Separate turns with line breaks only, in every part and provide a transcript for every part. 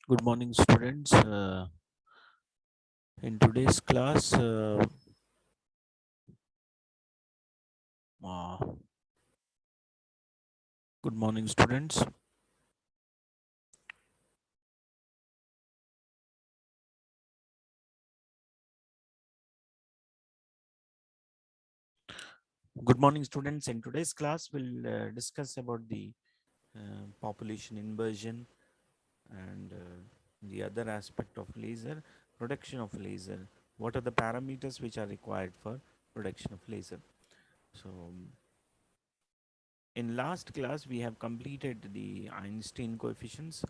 Good morning, students. In today's class, uh, good morning, students. Good morning, students. In today's class, we'll discuss about the population inversion and the other aspect of laser, production of laser. What are the parameters which are required for production of laser? So, in last class, we have completed the Einstein coefficients.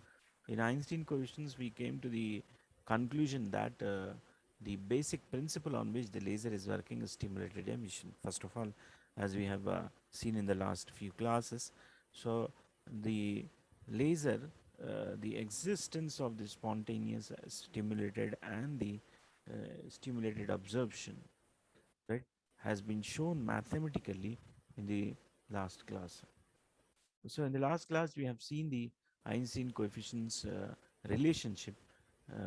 In Einstein coefficients, we came to the conclusion that the basic principle on which the laser is working is stimulated emission. First of all, as we have seen in the last few classes, so the laser, the existence of the spontaneous stimulated and the stimulated absorption, right, has been shown mathematically in the last class. So in the last class, we have seen the Einstein coefficients relationship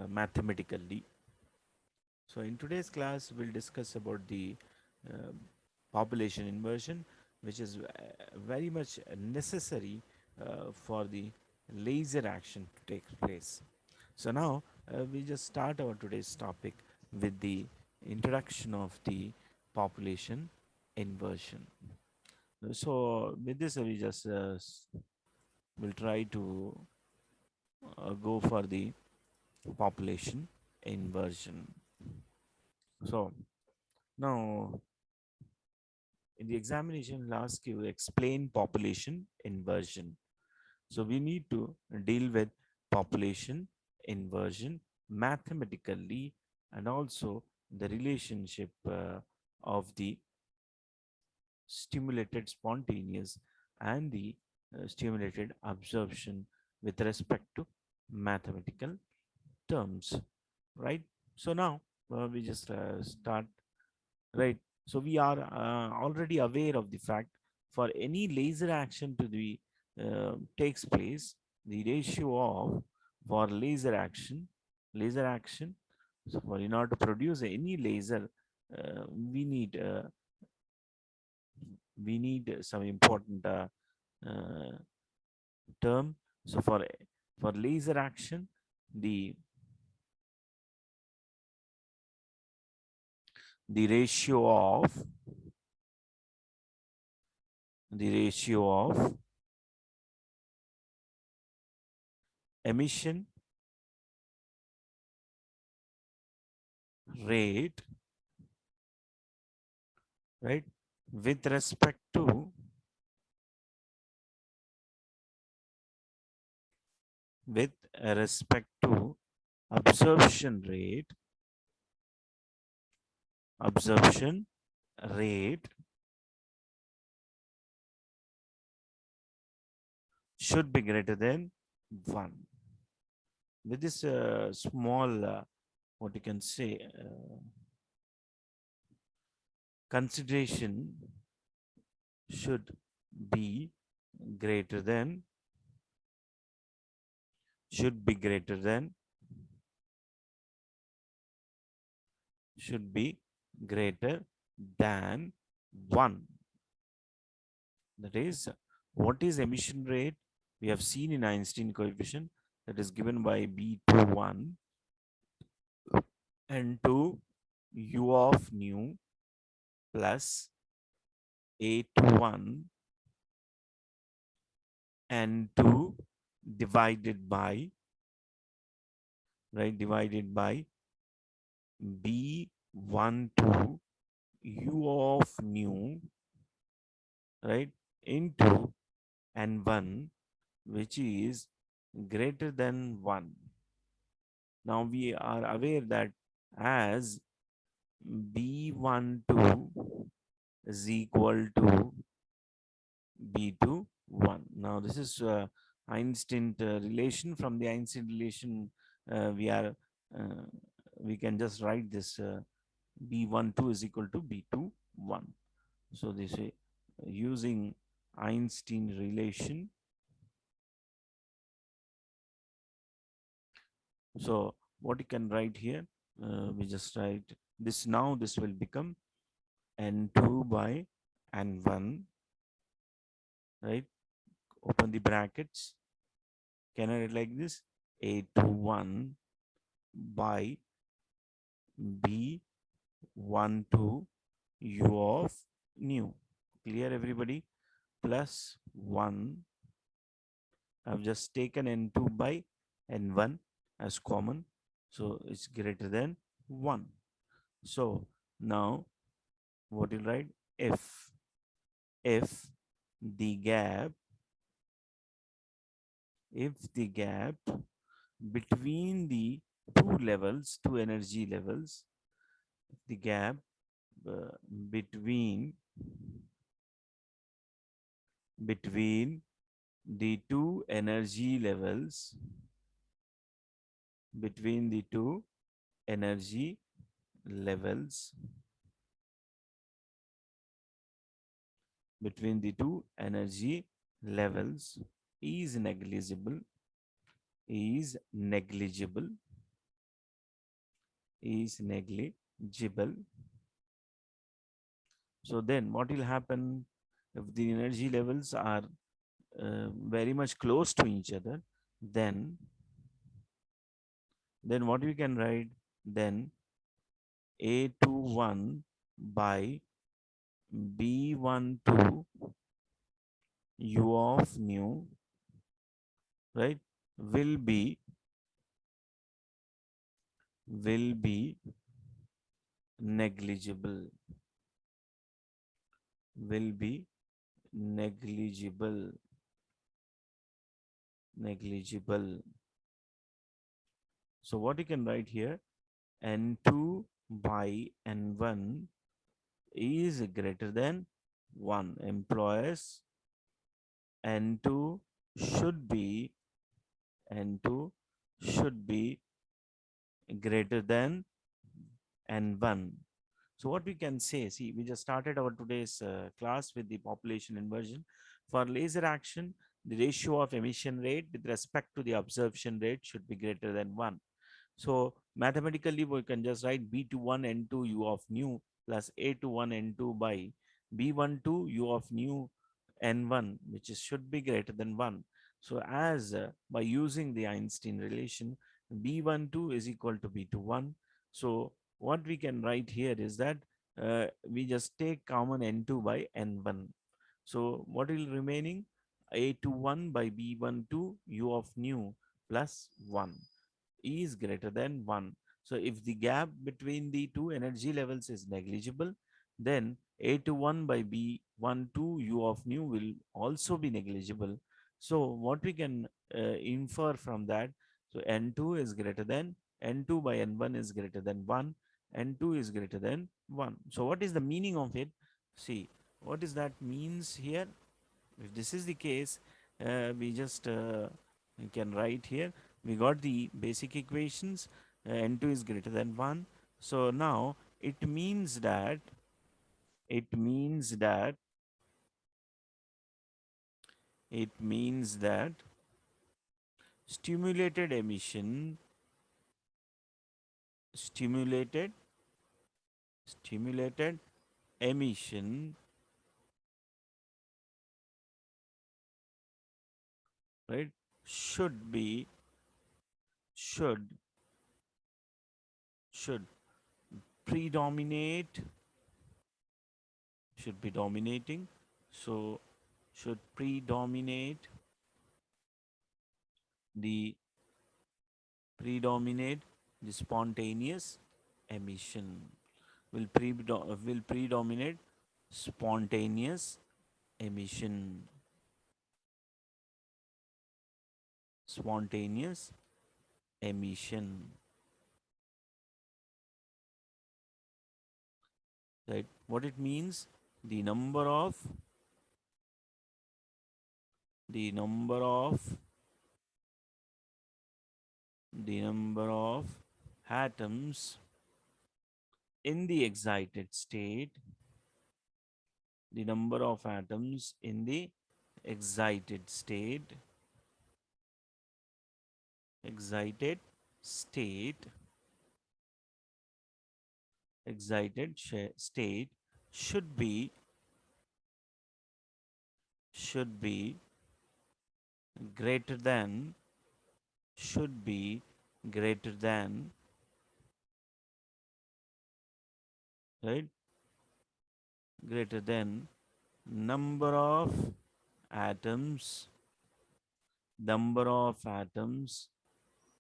mathematically. So in today's class, we'll discuss about the uh, population inversion, which is very much necessary for the laser action to take place. So now we just start our today's topic with the introduction of the population inversion. So with this, we just will try to go for the population inversion. So now in the examination, will ask you explain population inversion. So we need to deal with population inversion mathematically and also the relationship of the stimulated spontaneous and the stimulated absorption with respect to mathematical terms, right? So now we just start, right? So we are already aware of the fact for any laser action to be takes place, the ratio of for laser action. So for in order to produce any laser, we need some important uh, term. So for laser action, the the ratio of the ratio of emission rate, right, with respect to with respect to absorption rate absorption rate should be greater than 1. With this small what you can say consideration should be greater than should be greater than should be greater than 1. That is, what is emission rate? We have seen in Einstein coefficient that is given by B21 N2 U of nu plus A21 N2 divided by, right, divided by B12 U of nu, right, into N1, which is greater than 1. Now we are aware that as B12 is equal to B21. Now this is Einstein relation. From the Einstein relation, we are uh, we can just write this B12 is equal to B21. So this using Einstein relation, So what you can write here, we just write this. Now this will become n2 by n1, right? Open the brackets. Can I write like this? A21 by B12 U of nu. Clear, everybody? Plus 1. I've just taken n2 by n1 as common. So it's greater than 1. So now what you'll write? If the gap, if the gap between the two energy levels, the gap uh, between between the two energy levels, between the two energy levels, between the two energy levels is negligible, is negligible, is negligible. So then what will happen if the energy levels are very much close to each other? Then what we can write? Then A21 by B12 U of nu, right, will be will be negligible, will be negligible, negligible. So what you can write here? N2 by N1 is greater than 1, implies N2 should be N2 should be greater than N1. So what we can say, see, we just started our today's class with the population inversion. For laser action, the ratio of emission rate with respect to the absorption rate should be greater than 1. So mathematically, we can just write B21 N2 U of nu plus A21 N2 by B12 U of nu N1, which is, should be greater than 1. So as by using the Einstein relation, B12 is equal to B21. So what we can write here is that we just take common N2 by N1. So what will remaining? A21 by B12 U of nu plus 1 is greater than 1. So if the gap between the two energy levels is negligible, then A21 by B12 U of nu will also be negligible. So what we can infer from that? So N2 is greater than, N2 by N1 is greater than 1, N2 is greater than 1. So what is the meaning of it? See, what is that means here? If this is the case, we just we can write here. We got the basic equations. N2 is greater than 1. So now it means that it means that it means that stimulated emission, stimulated stimulated emission, right, should be should should predominate, should be dominating. So should predominate the predominate the spontaneous emission, will predominate spontaneous emission, spontaneous emission, right? What it means? The number of the number of the number of atoms in the excited state, the number of atoms in the excited state, excited state, excited state should be greater than should be greater than, right, greater than number of atoms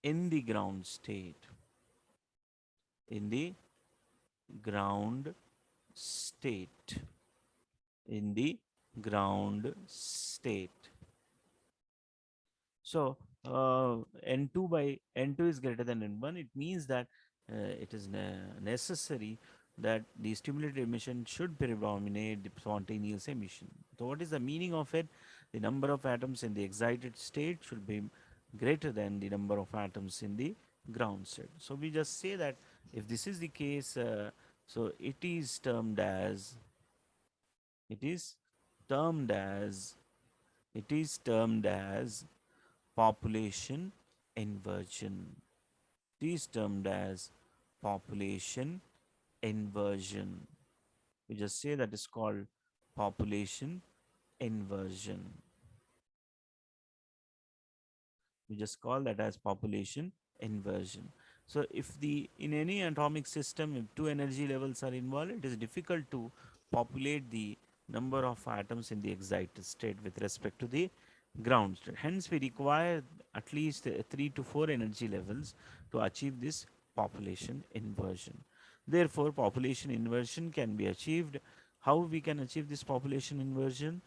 in the ground state, in the ground state, in the ground state. So n2 by n2 is greater than n1. It means that it is necessary that the stimulated emission should predominate the spontaneous emission. So what is the meaning of it? The number of atoms in the excited state should be greater than the number of atoms in the ground state. So we just say that if this is the case, so it is termed as it is termed as population inversion. It is termed as population inversion. We just say that is called population inversion. We just call that as population inversion. So if the in any atomic system, if two energy levels are involved, it is difficult to populate the number of atoms in the excited state with respect to the ground state. Hence we require at least 3 to 4 energy levels to achieve this population inversion. Therefore population inversion can be achieved. How we can achieve this population inversion?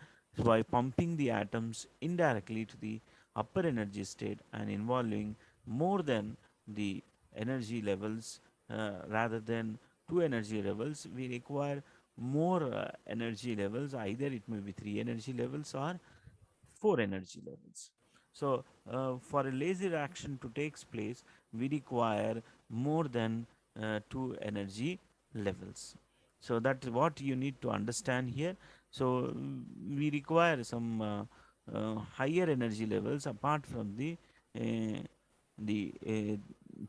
By pumping the atoms indirectly to the upper energy state and involving more than the energy levels, rather than two energy levels. We require more energy levels, either it may be three energy levels or four energy levels. So for a laser action to take place, we require more than two energy levels. So that's what you need to understand here. So we require some higher energy levels apart from the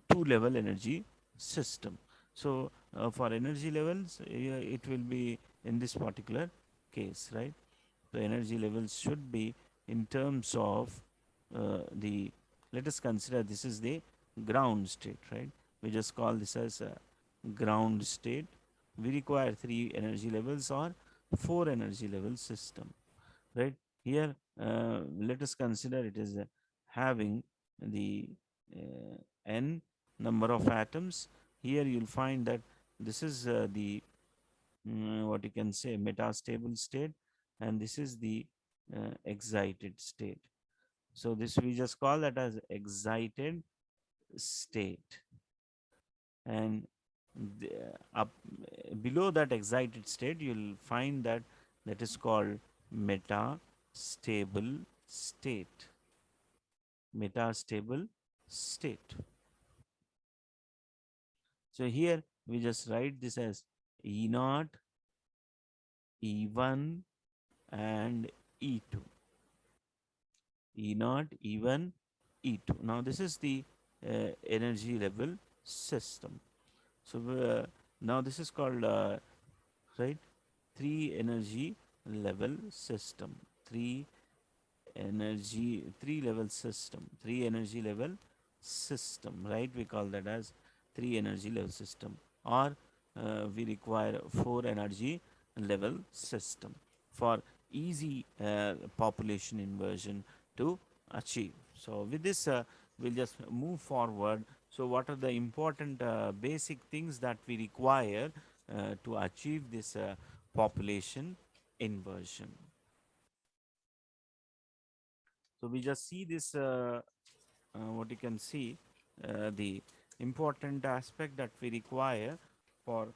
two level energy system. So for energy levels, it will be in this particular case, right? The energy levels should be in terms of the, let us consider this is the ground state, right? We just call this as a ground state. We require three energy levels or four energy level system, right? Here let us consider it is having the n number of atoms. Here you'll find that this is the what you can say metastable state, and this is the excited state. So this we just call that as excited state, and the, up below that excited state you'll find that that is called metastable state. Metastable state. So here we just write this as E naught, E1, and E2. E naught, E1, E2. Now this is the energy level system. So now this is called right, three energy level system. Three energy level system, right? We call that as three energy level system, or we require four energy level system for easy population inversion to achieve. So with this we'll just move forward. So what are the important basic things that we require to achieve this population inversion? So we just see this what you can see the important aspect that we require for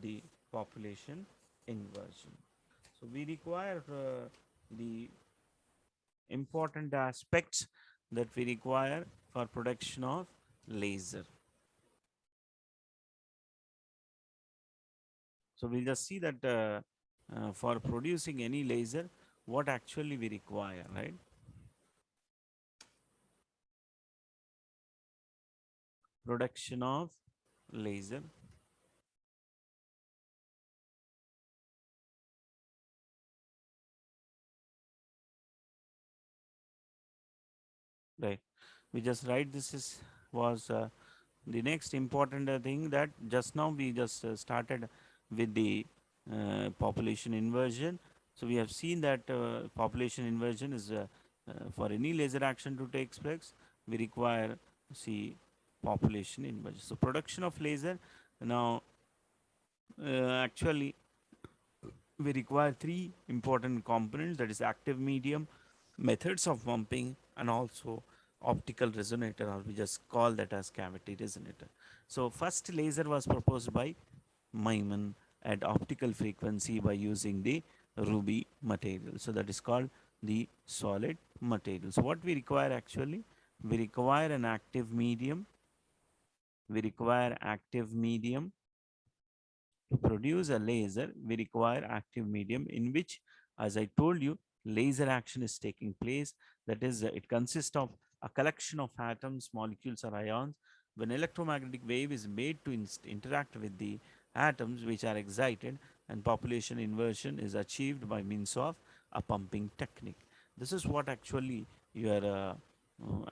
the population inversion. So we require the important aspects that we require for production of laser. So we'll just see that for producing any laser, what actually we require, right? Production of laser. Right. We just write this is was the next important thing that just now we just started with the population inversion. So we have seen that population inversion is for any laser action to take place, we require see population inversion. So production of laser now actually we require three important components, that is active medium, methods of pumping, and also optical resonator, or we just call that as cavity resonator. So first laser was proposed by Maimon at optical frequency by using the ruby material. So that is called the solid material. So what we require actually, we require an active medium, we require active medium. To produce a laser, we require active medium in which, as I told you, laser action is taking place. That is, it consists of a collection of atoms, molecules, or ions. When electromagnetic wave is made to interact with the atoms which are excited, and population inversion is achieved by means of a pumping technique. This is what actually your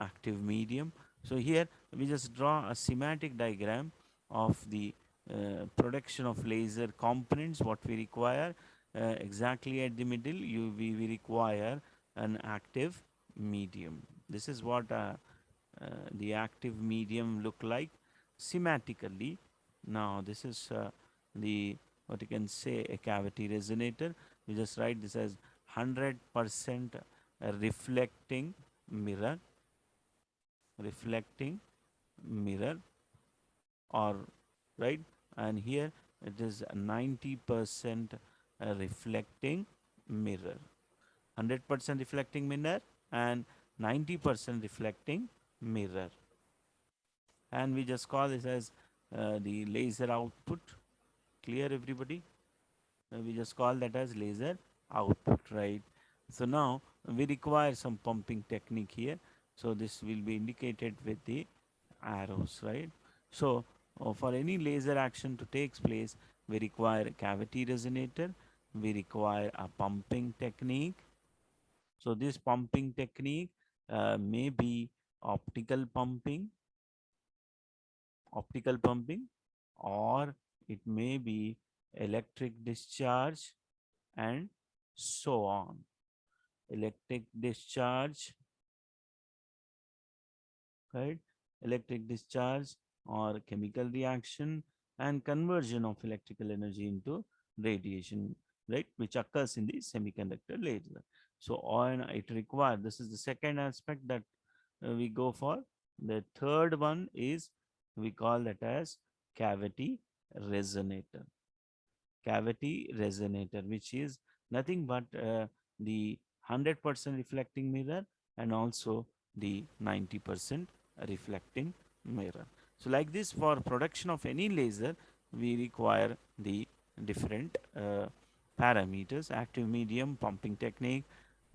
active medium. So here we just draw a schematic diagram of the production of laser components what we require. Exactly at the middle we require an active medium. This is what the active medium look like schematically. Now this is the what you can say a cavity resonator. We just write this as 100% reflecting mirror, reflecting mirror, or right, and here it is 90% reflecting mirror, 100% reflecting mirror and 90% reflecting mirror, and we just call this as the laser output. Clear everybody? We just call that as laser output, right? So now we require some pumping technique here, so this will be indicated with the arrows, right? So for any laser action to take place, we require a cavity resonator, we require a pumping technique. So this pumping technique may be optical pumping, optical pumping, or it may be electric discharge, and so on. Electric discharge, right? Electric discharge or chemical reaction and conversion of electrical energy into radiation, right? Which occurs in the semiconductor laser. So on it requires, this is the second aspect that we go for. The third one is we call that as cavity resonator. Cavity resonator, which is nothing but the 100% reflecting mirror and also the 90% reflecting mirror. So like this, for production of any laser, we require the different parameters, active medium, pumping technique,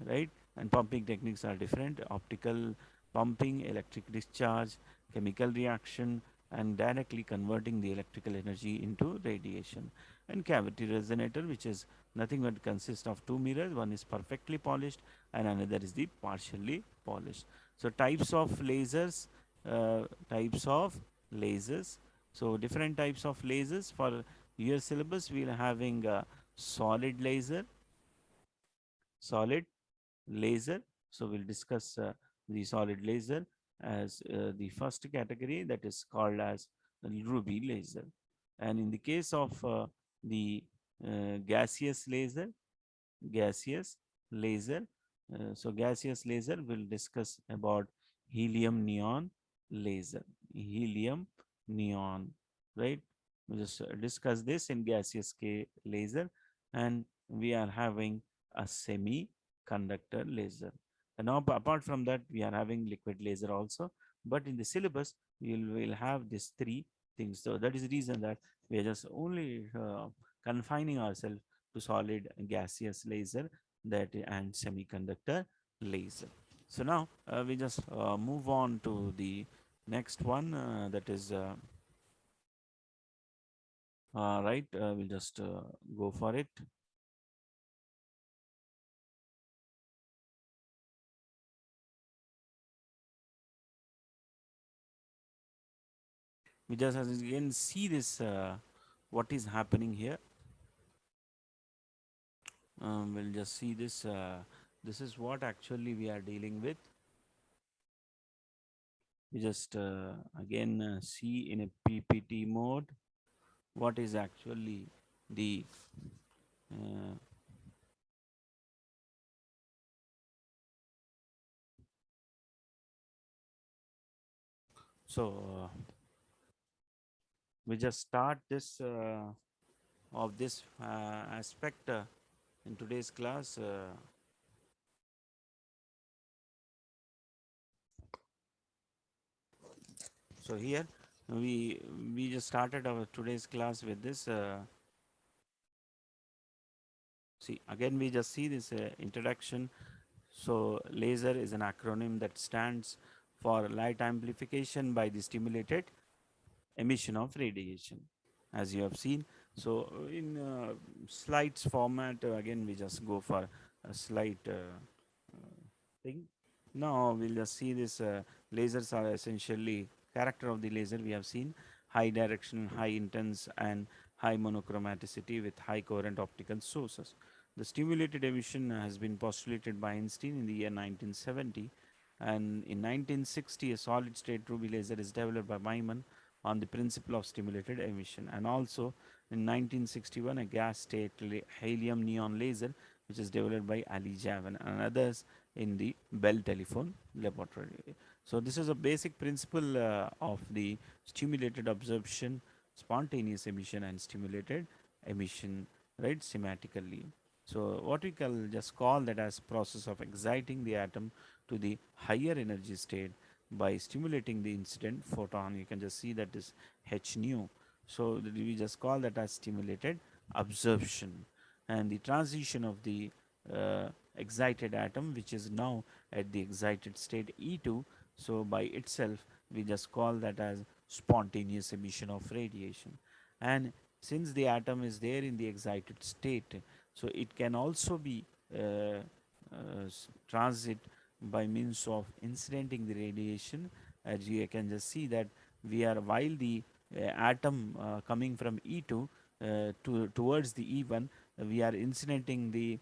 right? And pumping techniques are different: optical pumping, electric discharge, chemical reaction, and directly converting the electrical energy into radiation. And cavity resonator, which is nothing but consists of two mirrors, one is perfectly polished and another is the partially polished. So types of lasers, types of lasers. So different types of lasers. For your syllabus we are having solid laser, solid laser. So we'll discuss the solid laser as the first category, that is called as ruby laser. And in the case of the gaseous laser, gaseous laser, so gaseous laser will discuss about helium neon laser, helium neon, right? We just discuss this in gaseous laser, and we are having a semiconductor laser. And now apart from that we are having liquid laser also, but in the syllabus we will have these three things. So that is the reason that we are just only confining ourselves to solid gaseous laser, that and semiconductor laser. So now we just move on to the Next one, that is right. We'll just go for it. We just as again see this what is happening here. We'll just see this. This is what actually we are dealing with. We just again see in a PPT mode what is actually the uh, so we just start this of this aspect in today's class. So here we just started our today's class with this. See again we just see this introduction. So laser is an acronym that stands for light amplification by the stimulated emission of radiation, as you have seen. So in slides format, again we just go for a slide thing. Now we'll just see this lasers are essentially character of the laser. We have seen high direction, high intense, and high monochromaticity with high coherent optical sources. The stimulated emission has been postulated by Einstein in the year 1970, and in 1960 a solid state ruby laser is developed by Myman on the principle of stimulated emission, and also in 1961 a gas state helium neon laser which is developed by Ali Javan and others in the Bell Telephone Laboratory. So this is a basic principle of the stimulated absorption, spontaneous emission, and stimulated emission, right, schematically. So what we can just call that as process of exciting the atom to the higher energy state by stimulating the incident photon. You can just see that is H nu. So we just call that as stimulated absorption, and the transition of the excited atom which is now at the excited state E2, so by itself we just call that as spontaneous emission of radiation. And since the atom is there in the excited state, so it can also be transit by means of incidenting the radiation. As you can just see that we are, while the atom coming from E2 towards the E1, we are incidenting the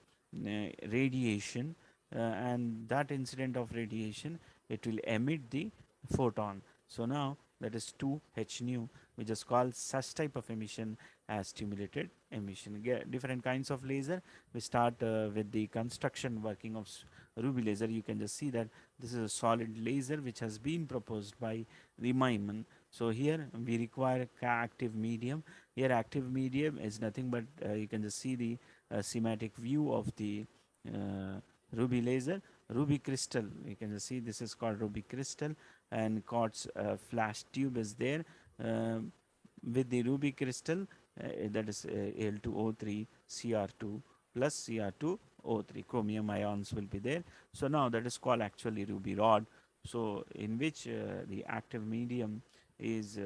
radiation, and that incident of radiation, it will emit the photon. So now that is 2 H nu, which is called such type of emission as stimulated emission. Different kinds of laser. We start with the construction working of ruby laser. You can just see that this is a solid laser which has been proposed by Riemann. So here we require active medium. Here active medium is nothing but you can just see the schematic view of the uh, ruby laser. Ruby crystal, you can just see this is called ruby crystal, and quartz flash tube is there. With the ruby crystal, that is Al2O3 Cr2 plus Cr2O3, chromium ions will be there. So now that is called actually ruby rod. So in which the active medium is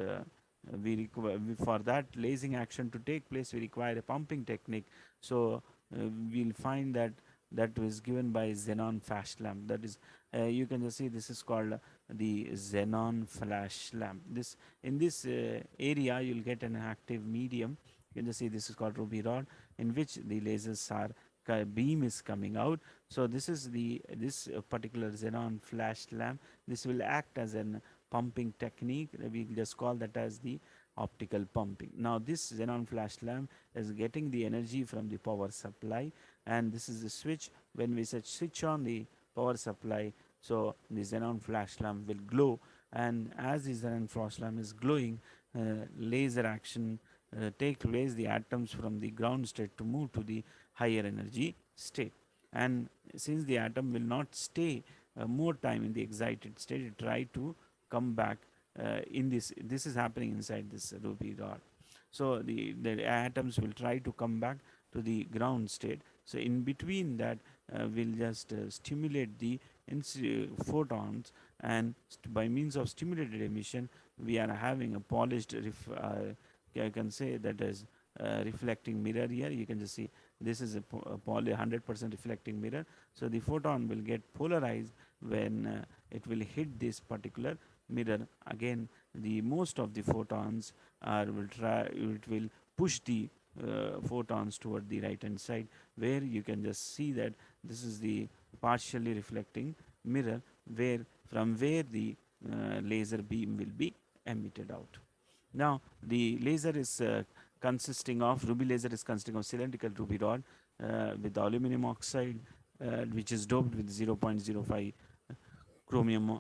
we require, for that lasing action to take place we require a pumping technique. So we'll find that that was given by xenon flash lamp. That is you can just see this is called the xenon flash lamp. This in this area you'll get an active medium. You can just see this is called ruby rod, in which the lasers are beam is coming out. So this is the this particular xenon flash lamp. This will act as an pumping technique. We just call that as the optical pumping. Now this xenon flash lamp is getting the energy from the power supply, and this is the switch. When we switch on the power supply, so the xenon flash lamp will glow, and as the xenon flash lamp is glowing, laser action take place. The atoms from the ground state to move to the higher energy state, and since the atom will not stay more time in the excited state, it try to come back in this is happening inside this ruby rod. So the atoms will try to come back to the ground state. So in between that we'll just stimulate the photons and by means of stimulated emission we are having a polished I can say that is reflecting mirror. Here you can just see this is a 100% reflecting mirror, so the photon will get polarized when it will hit this particular mirror. Again, the most of the photons are will try it will push the photons toward the right hand side, where you can just see that this is the partially reflecting mirror, where from where the laser beam will be emitted out. Now the laser is consisting of ruby laser is consisting of cylindrical ruby rod with aluminum oxide which is doped with 0.05 chromium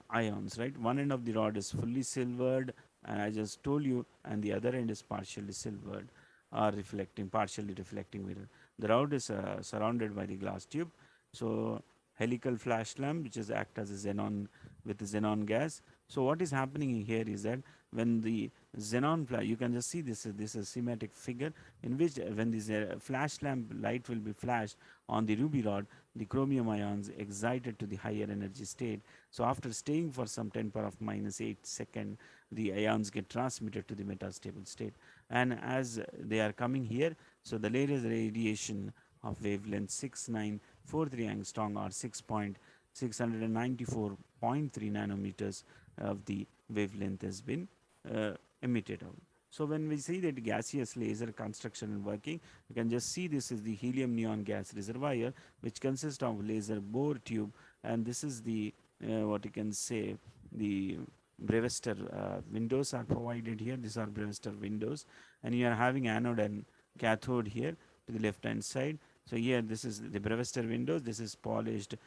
ions, right? One end of the rod is fully silvered, and I just told you, and the other end is partially silvered or reflecting, partially reflecting mirror. The rod is surrounded by the glass tube. So helical flash lamp, which is act as a xenon with xenon gas. So what is happening here is that when the xenon flash, you can just see this is schematic figure in which when this flash lamp light will be flashed on the ruby rod, the chromium ions excited to the higher energy state. So after staying for some 10 power of minus 8 second, the ions get transmitted to the metastable state. And as they are coming here, so the latest radiation of wavelength 6943 angstrom or 6.694.3 nanometers of the wavelength has been uh, emitted out. So when we see that gaseous laser construction and working, you can just see this is the helium neon gas reservoir, which consists of laser bore tube, and this is the what you can say the Brewster windows are provided here. These are Brewster windows, and you are having anode and cathode here to the left hand side. So here this is the Brewster windows. This is polished,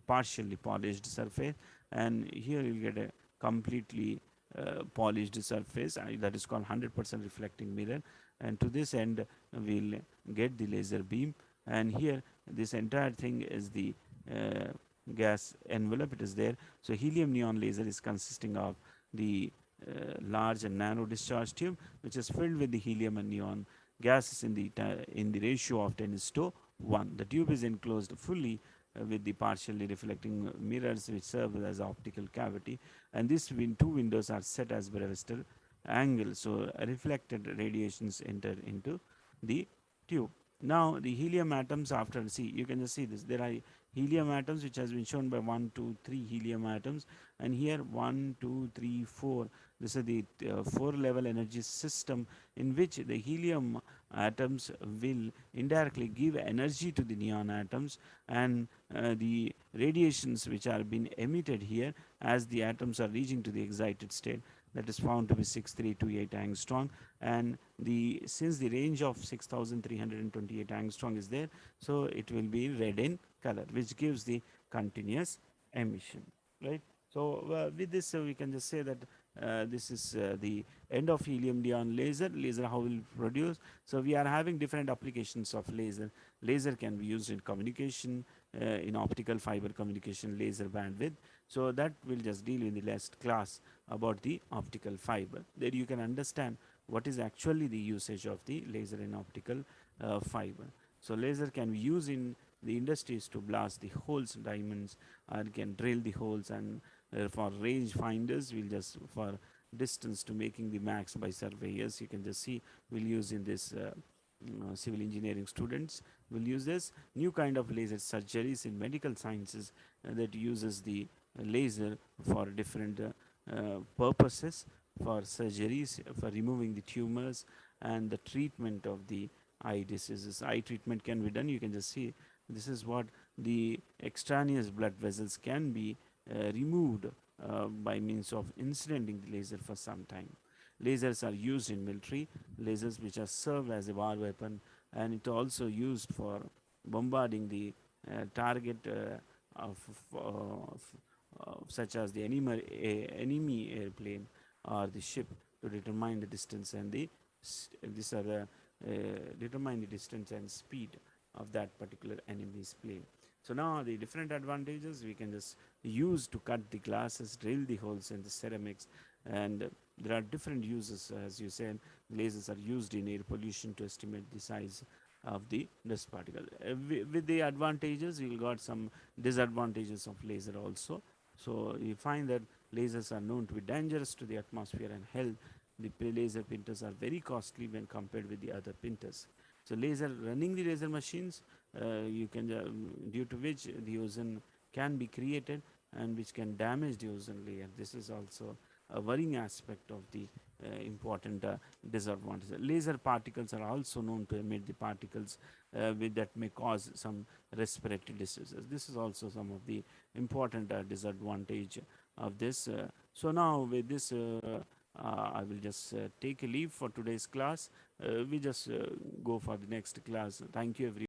partially polished surface, and here you get a completely polished surface that is called 100% reflecting mirror. And to this end, we'll get the laser beam, and here this entire thing is the uh, gas envelope. It is there. So helium neon laser is consisting of the large and narrow discharge tube, which is filled with the helium and neon gases in the ratio of 10 is to 1. The tube is enclosed fully with the partially reflecting mirrors which serve as optical cavity, and these two windows are set as Brewster angle, so reflected radiations enter into the tube. Now the helium atoms, after, see, you can just see this, there are helium atoms which has been shown by 1 2 3 helium atoms, and here 1 2 3 4, this is the 4 level energy system in which the helium atoms will indirectly give energy to the neon atoms, and the radiations which are being emitted here as the atoms are reaching to the excited state, that is found to be 6328 angstrom, and the since the range of 6328 angstrom is there, so it will be red in color, which gives the continuous emission, right? So with this we can just say that this is the end of helium neon laser how will produce. So we are having different applications of laser can be used in communication, in optical fiber communication, laser bandwidth. So that will just deal in the last class about the optical fiber. There you can understand what is actually the usage of the laser in optical fiber. So laser can be used in the industries to blast the holes, diamonds, or can drill the holes, and for range finders we'll just for distance to making the max by surveyors, you can just see we'll use in this civil engineering students will use this new kind of laser surgeries in medical sciences that uses the laser for different purposes, for surgeries, for removing the tumors and the treatment of the eye diseases. Eye treatment can be done, you can just see this is what the extraneous blood vessels can be removed by means of incidenting the laser for some time. Lasers are used in military, lasers which are served as a war weapon, and it also used for bombarding the target such as the enemy airplane or the ship, to determine the distance and the these are the determine the distance and speed of that particular enemy's plane. So now the different advantages we can just use to cut the glasses, drill the holes in the ceramics, and there are different uses. As you said, lasers are used in air pollution to estimate the size of the dust particle. With the advantages, you will got some disadvantages of laser also. So you find that lasers are known to be dangerous to the atmosphere and health. The laser printers are very costly when compared with the other printers. So laser running the laser machines, you can due to which the ozone can be created and which can damage the ozone layer. This is also a worrying aspect of the important disadvantage. Laser particles are also known to emit the particles that may cause some respiratory diseases. This is also some of the important disadvantage of this. So now with this, I will just take a leave for today's class. We just go for the next class. Thank you, everyone.